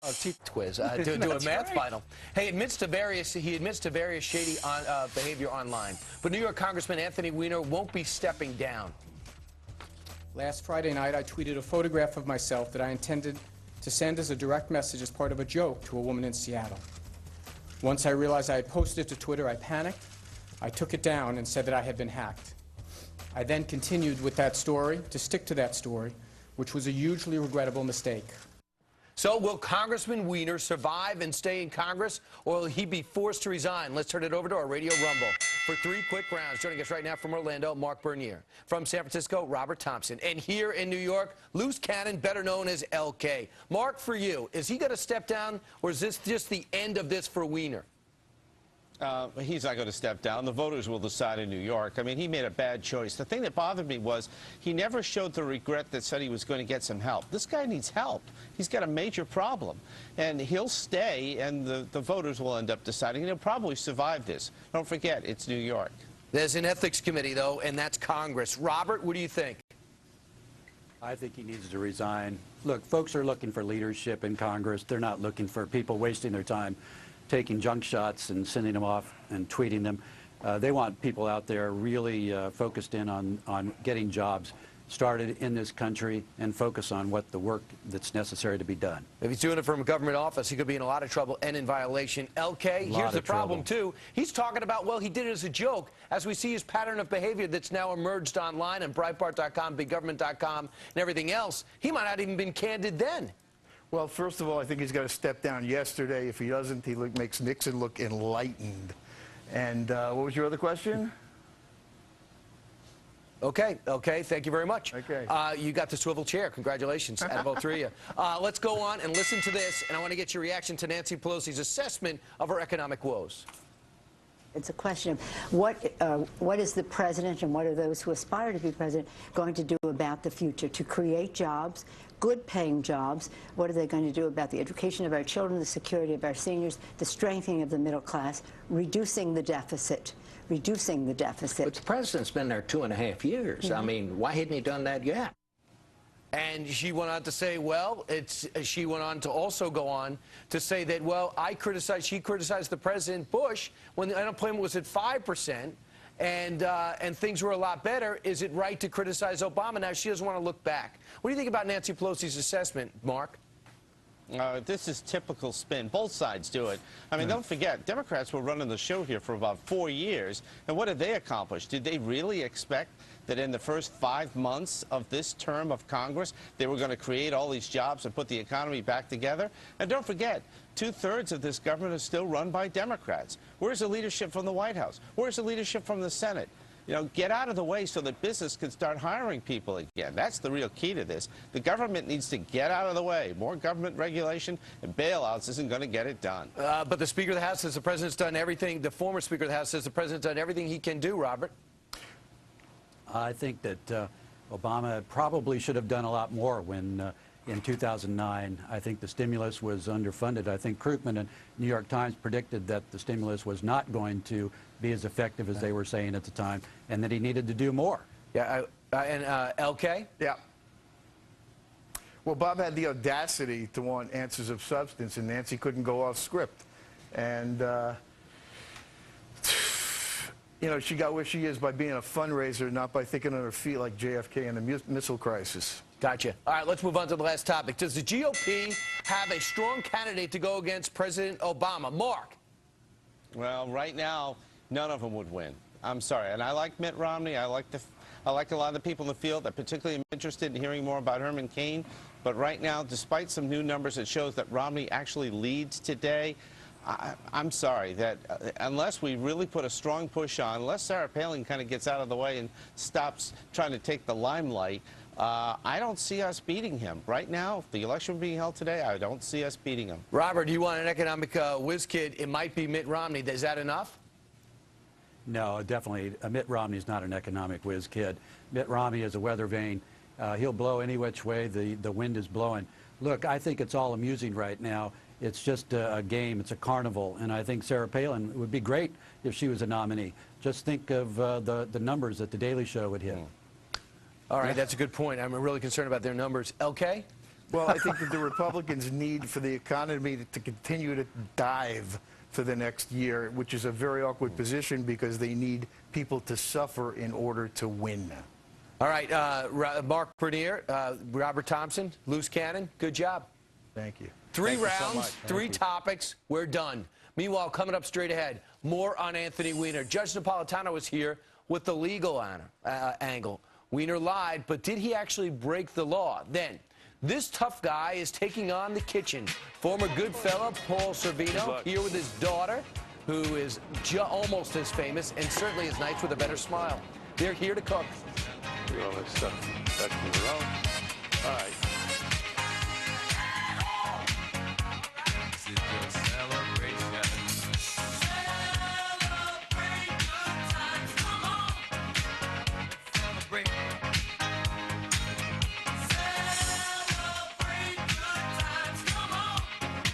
Teeth quiz. Do a math final. Hey, he admits to various shady behavior online. But New York Congressman Anthony Weiner won't be stepping down. Last Friday night, I tweeted a photograph of myself that I intended to send as a direct message as part of a joke to a woman in Seattle. Once I realized I had posted it to Twitter, I panicked. I took it down and said that I had been hacked. I then continued with that story, to stick to that story, which was a hugely regrettable mistake. So will Congressman Weiner survive and stay in Congress, or will he be forced to resign? Let's turn it over to our Radio Rumble for 3 quick rounds. Joining us right now from Orlando, Mark Bernier. From San Francisco, Robert Thompson. And here in New York, loose cannon, better known as LK. Mark, for you, is he going to step down, or is this just the end of this for Weiner? He's not going to step down. The voters will decide in New York. I mean, he made a bad choice. The thing that bothered me was he never showed the regret that said he was going to get some help. This guy needs help. He's got a major problem. And he'll stay, and the voters will end up deciding. And he'll probably survive this. Don't forget, it's New York. There's an ethics committee, though, and that's Congress. Robert, what do you think? I think he needs to resign. Look, folks are looking for leadership in Congress. They're not looking for people wasting their time taking junk shots and sending them off and tweeting them. They want people out there really focused in on getting jobs started in this country and focus on what the work that's necessary to be done. If he's doing it from a government office, he could be in a lot of trouble and in violation. LK, here's the problem, too. He's talking about, well, he did it as a joke. As we see his pattern of behavior that's now emerged online on Breitbart.com, BigGovernment.com, and everything else, he might not even been candid then. Well, first of all, I think he's got to step down yesterday. If he doesn't, he makes Nixon look enlightened. And what was your other question? Okay, thank you very much. Okay. You got the swivel chair. Congratulations, out of all three of you. Let's go on and listen to this, and I want to get your reaction to Nancy Pelosi's assessment of her economic woes. It's a question of what is the president and what are those who aspire to be president going to do about the future to create jobs, good-paying jobs? What are they going to do about the education of our children, the security of our seniors, the strengthening of the middle class, reducing the deficit? But the president's been there 2.5 years. Mm-hmm. I mean, why hadn't he done that yet? And she went on to say, well, she went on to also go on to say that, well, she criticized the President Bush when the unemployment was at 5%, and things were a lot better. Is it right to criticize Obama? Now, she doesn't want to look back. What do you think about Nancy Pelosi's assessment, Mark? This is typical spin. Both sides do it. I mean, don't forget, Democrats were running the show here for about 4 years, and what did they accomplish? Did they really expect that in the first 5 months of this term of Congress, they were going to create all these jobs and put the economy back together? And don't forget, 2/3 of this government is still run by Democrats. Where's the leadership from the White House? Where's the leadership from the Senate? You know, get out of the way so that business can start hiring people again. That's the real key to this. The government needs to get out of the way. More government regulation and bailouts isn't going to get it done. But the Speaker of the House says the President's done everything. The former Speaker of the House says the President's done everything he can do, Robert. I think that Obama probably should have done a lot more when in 2009, I think the stimulus was underfunded. I think Krugman and New York Times predicted that the stimulus was not going to be as effective as they were saying at the time, and that he needed to do more. Yeah, and LK? Yeah. Well, Bob had the audacity to want answers of substance, and Nancy couldn't go off script. And, you know, she got where she is by being a fundraiser, not by thinking on her feet like JFK in the missile crisis. Gotcha. All right, let's move on to the last topic. Does the GOP have a strong candidate to go against President Obama? Mark? Well, right now, none of them would win. I'm sorry. And I like Mitt Romney. I like a lot of the people in the field. I'm particularly interested in hearing more about Herman Cain. But right now, despite some new numbers that shows that Romney actually leads today, I'm sorry that unless we really put a strong push on, unless Sarah Palin kind of gets out of the way and stops trying to take the limelight, I don't see us beating him. Right now, if the election being held today, I don't see us beating him. Robert, you want an economic whiz kid? It might be Mitt Romney. Is that enough? No, definitely. Mitt Romney's not an economic whiz kid. Mitt Romney is a weather vane. He'll blow any which way the wind is blowing. Look, I think it's all amusing right now. It's just a game. It's a carnival. And I think Sarah Palin would be great if she was a nominee. Just think of the numbers that The Daily Show would hit. All right, that's a good point. I'm really concerned about their numbers. LK? Well, I think that the Republicans need for the economy to continue to dive for the next year, which is a very awkward position because they need people to suffer in order to win. All right, Mark Bernier, Robert Thompson, loose cannon, good job. Thank you. Three Thank you so rounds, much. three topics, we're done. Meanwhile, coming up straight ahead, more on Anthony Weiner. Judge Napolitano was here with the legal angle. Weiner lied, but did he actually break the law? Then, this tough guy is taking on the kitchen. Former good fella Paul Sorvino here with his daughter, who is almost as famous and certainly as nice with a better smile. They're here to cook. All that stuff back from the road. All right.